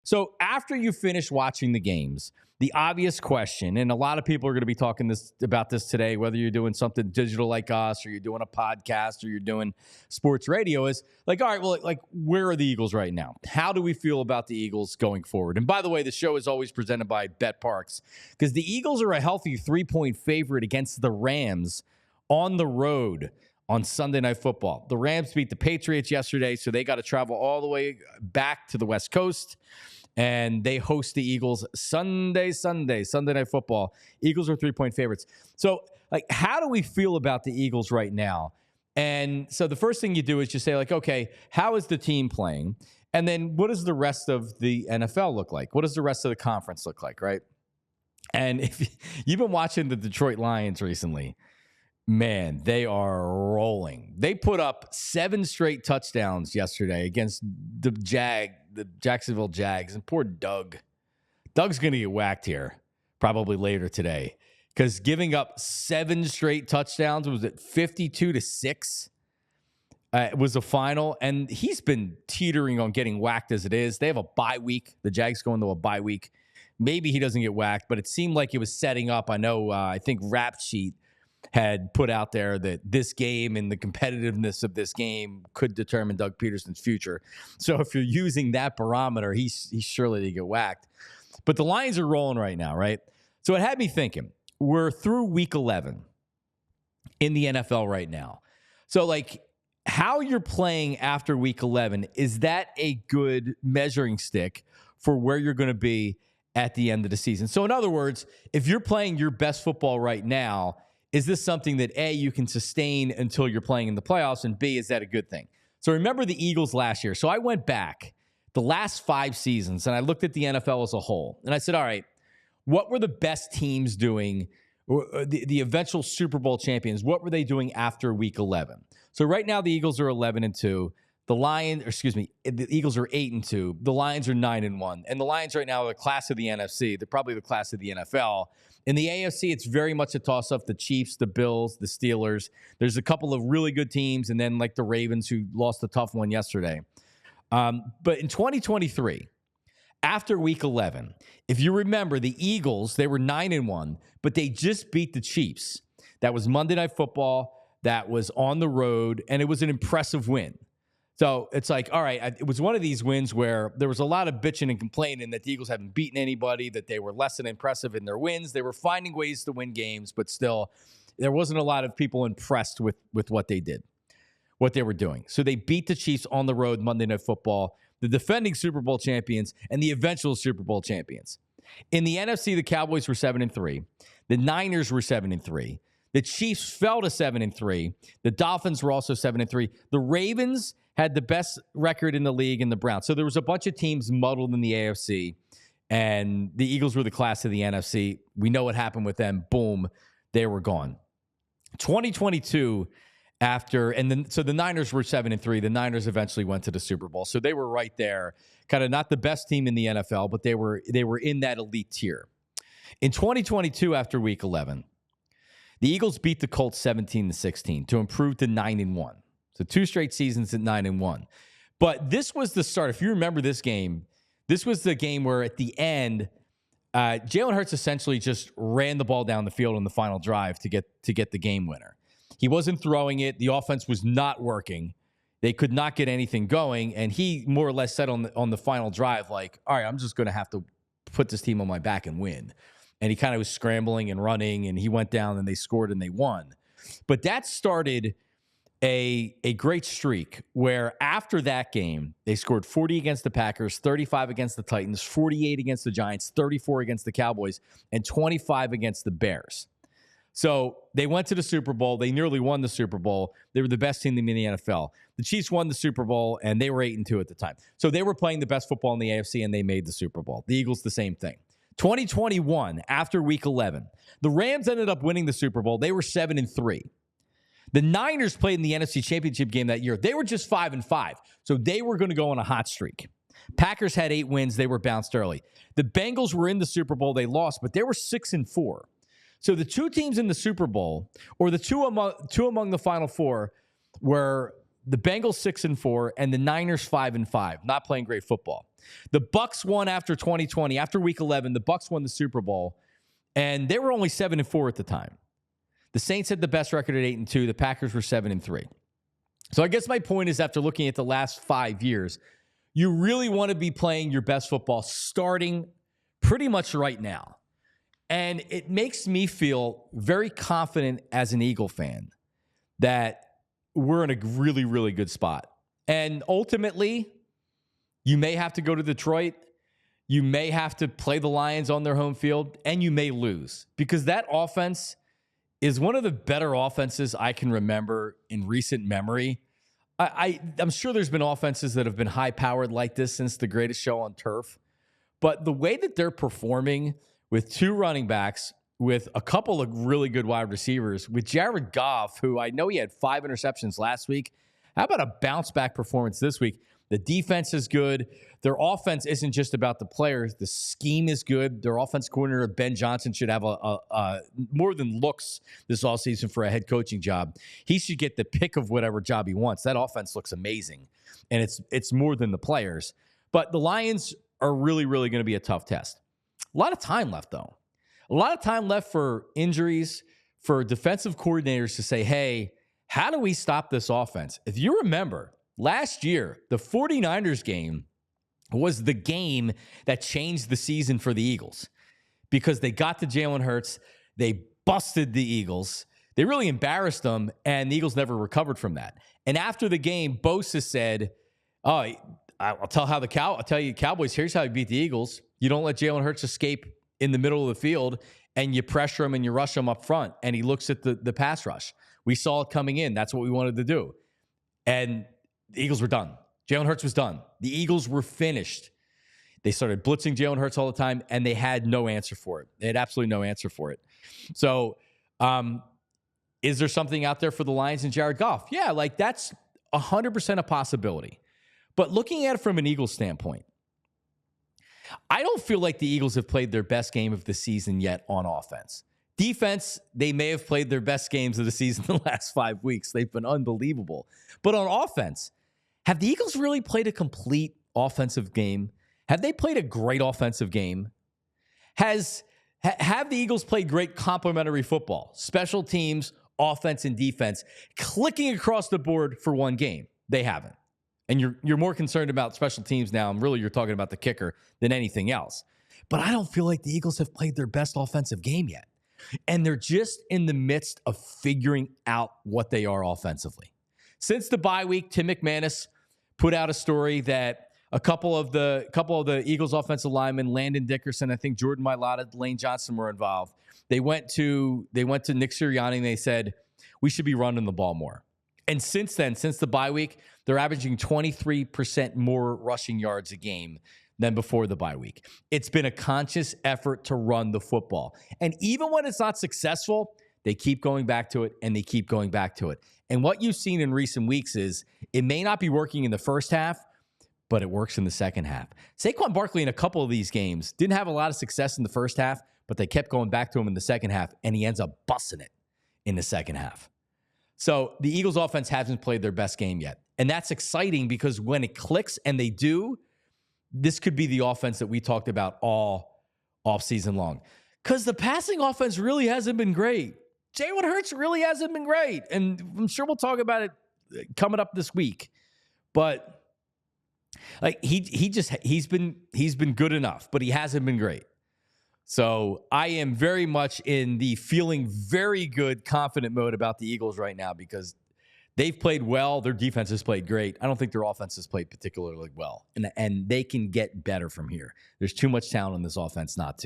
So after you finish watching the games, the obvious question, and a lot of people are going to be talking about this today, whether you're doing something digital like us, or you're doing a podcast, or you're doing sports radio, is like, all right, well, like, where are the Eagles right now? How do we feel about the Eagles going forward? And by the way, the show is always presented by Bet Parks, because the Eagles are a healthy 3-point favorite against the Rams on the road on Sunday Night Football. The Rams beat the Patriots yesterday, so they got to travel all the way back to the West Coast, and they host the Eagles Sunday Night Football. Eagles are 3-point favorites. So, like, how do we feel about the Eagles right now? And so the first thing you do is you say, like, okay, how is the team playing? And then what does the rest of the NFL look like? What does the rest of the conference look like, right? And if you've been watching the Detroit Lions recently, man, they are rolling. They put up 7 straight touchdowns yesterday against the Jacksonville Jags. And poor Doug. Doug's going to get whacked here probably later today, because giving up 7 straight touchdowns, was it 52-6? Was the final. And he's been teetering on getting whacked as it is. They have a bye week. The Jags go into a bye week. Maybe he doesn't get whacked, but it seemed like it was setting up. I know, I think Rap Sheet had put out there that this game and the competitiveness of this game could determine Doug Peterson's future. So if you're using that barometer, he's surely to get whacked. But the Lions are rolling right now, right? So it had me thinking, we're through week 11 in the NFL right now. So, like, how you're playing after week 11, is that a good measuring stick for where you're going to be at the end of the season? So in other words, if you're playing your best football right now, is this something that, A, you can sustain until you're playing in the playoffs, and B, is that a good thing? So remember the Eagles last year. So I went back the last 5 seasons, and I looked at the NFL as a whole, and I said, all right, what were the best teams doing, or the eventual Super Bowl champions, what were they doing after week 11? So right now the Eagles are 11-2. The Eagles are 8-2. The Lions are 9-1. And the Lions right now are the class of the NFC. They're probably the class of the NFL. In the AFC, it's very much a toss-up. The Chiefs, the Bills, the Steelers. There's a couple of really good teams, and then like the Ravens, who lost a tough one yesterday. But in 2023, after week 11, if you remember, the Eagles, they were 9-1, but they just beat the Chiefs. That was Monday Night Football. That was on the road, and it was an impressive win. So it's like, all right, it was one of these wins where there was a lot of bitching and complaining that the Eagles haven't beaten anybody, that they were less than impressive in their wins. They were finding ways to win games, but still, there wasn't a lot of people impressed with what they did, what they were doing. So they beat the Chiefs on the road Monday Night Football, the defending Super Bowl champions and the eventual Super Bowl champions. In the NFC, the Cowboys were 7-3. The Niners were 7-3. The Chiefs fell to 7-3. The Dolphins were also 7-3. The Ravens had the best record in the league, in the Browns. So there was a bunch of teams muddled in the AFC, and the Eagles were the class of the NFC. We know what happened with them. Boom, they were gone. 2022, so the Niners were 7-3. The Niners eventually went to the Super Bowl. So they were right there, kind of not the best team in the NFL, but they were in that elite tier. In 2022, after week 11, the Eagles beat the Colts 17-16 to improve to 9-1. So 2 straight seasons at 9-1. But this was the start. If you remember this game, this was the game where at the end, Jalen Hurts essentially just ran the ball down the field on the final drive to get the game winner. He wasn't throwing it. The offense was not working. They could not get anything going. And he more or less said on the final drive, like, all right, I'm just going to have to put this team on my back and win. And he kind of was scrambling and running, and he went down and they scored and they won. But that started a great streak where after that game, they scored 40 against the Packers, 35 against the Titans, 48 against the Giants, 34 against the Cowboys, and 25 against the Bears. So they went to the Super Bowl. They nearly won the Super Bowl. They were the best team in the NFL. The Chiefs won the Super Bowl, and they were 8-2 at the time. So they were playing the best football in the AFC, and they made the Super Bowl. The Eagles, the same thing. 2021, after week 11, the Rams ended up winning the Super Bowl. They were 7-3. The Niners played in the NFC Championship game that year. They were just 5-5, so they were going to go on a hot streak. Packers had 8 wins. They were bounced early. The Bengals were in the Super Bowl. They lost, but they were 6-4. So the 2 teams in the Super Bowl, or the two among the Final Four, were the Bengals 6-4, and the Niners 5-5, not playing great football. The Bucs won after 2020, after Week 11. The Bucs won the Super Bowl, and they were only 7-4 at the time. The Saints had the best record at 8-2. The Packers were 7-3. So I guess my point is, after looking at the last 5 years, you really want to be playing your best football starting pretty much right now. And it makes me feel very confident as an Eagle fan that we're in a really, really good spot. And ultimately, you may have to go to Detroit. You may have to play the Lions on their home field, and you may lose, because that offense is one of the better offenses I can remember in recent memory. I'm sure there's been offenses that have been high-powered like this since the greatest show on turf. But the way that they're performing with 2 running backs, with a couple of really good wide receivers, with Jared Goff, who I know he had 5 interceptions last week. How about a bounce-back performance this week? The defense is good. Their offense isn't just about the players. The scheme is good. Their offense coordinator, Ben Johnson, should have a more than looks this offseason for a head coaching job. He should get the pick of whatever job he wants. That offense looks amazing, and it's more than the players. But the Lions are really, really going to be a tough test. A lot of time left, though. A lot of time left for injuries, for defensive coordinators to say, hey, how do we stop this offense? If you remember, last year, the 49ers game was the game that changed the season for the Eagles, because they got to Jalen Hurts. They busted the Eagles. They really embarrassed them, and the Eagles never recovered from that. And after the game, Bosa said, oh, I'll tell you, Cowboys, here's how you beat the Eagles. You don't let Jalen Hurts escape in the middle of the field, and you pressure him and you rush him up front. And he looks at the pass rush. We saw it coming in. That's what we wanted to do. And the Eagles were done. Jalen Hurts was done. The Eagles were finished. They started blitzing Jalen Hurts all the time, and they had no answer for it. They had absolutely no answer for it. So is there something out there for the Lions and Jared Goff? Yeah, like that's 100% a possibility. But looking at it from an Eagles standpoint, I don't feel like the Eagles have played their best game of the season yet on offense. Defense, they may have played their best games of the season in the last 5 weeks. They've been unbelievable. But on offense, have the Eagles really played a complete offensive game? Have they played a great offensive game? Have the Eagles played great complementary football? Special teams, offense, and defense clicking across the board for one game? They haven't. And you're more concerned about special teams now, and really you're talking about the kicker than anything else. But I don't feel like the Eagles have played their best offensive game yet. And they're just in the midst of figuring out what they are offensively. Since the bye week, Tim McManus put out a story that a couple of the Eagles offensive linemen, Landon Dickerson, I think Jordan Mailata, Lane Johnson, were involved. They went to Nick Sirianni and they said, we should be running the ball more. And since then, since the bye week, they're averaging 23% more rushing yards a game than before the bye week. It's been a conscious effort to run the football. And even when it's not successful, they keep going back to it, and they keep going back to it. And what you've seen in recent weeks is it may not be working in the first half, but it works in the second half. Saquon Barkley in a couple of these games didn't have a lot of success in the first half, but they kept going back to him in the second half, and he ends up busting it in the second half. So the Eagles offense hasn't played their best game yet. And that's exciting, because when it clicks, and they do, this could be the offense that we talked about all offseason long. Because the passing offense really hasn't been great. Jalen Hurts really hasn't been great. And I'm sure we'll talk about it coming up this week. But like he's been good enough, but he hasn't been great. So I am very much in the feeling very good, confident mode about the Eagles right now, because they've played well. Their defense has played great. I don't think their offense has played particularly well. And they can get better from here. There's too much talent in this offense not to.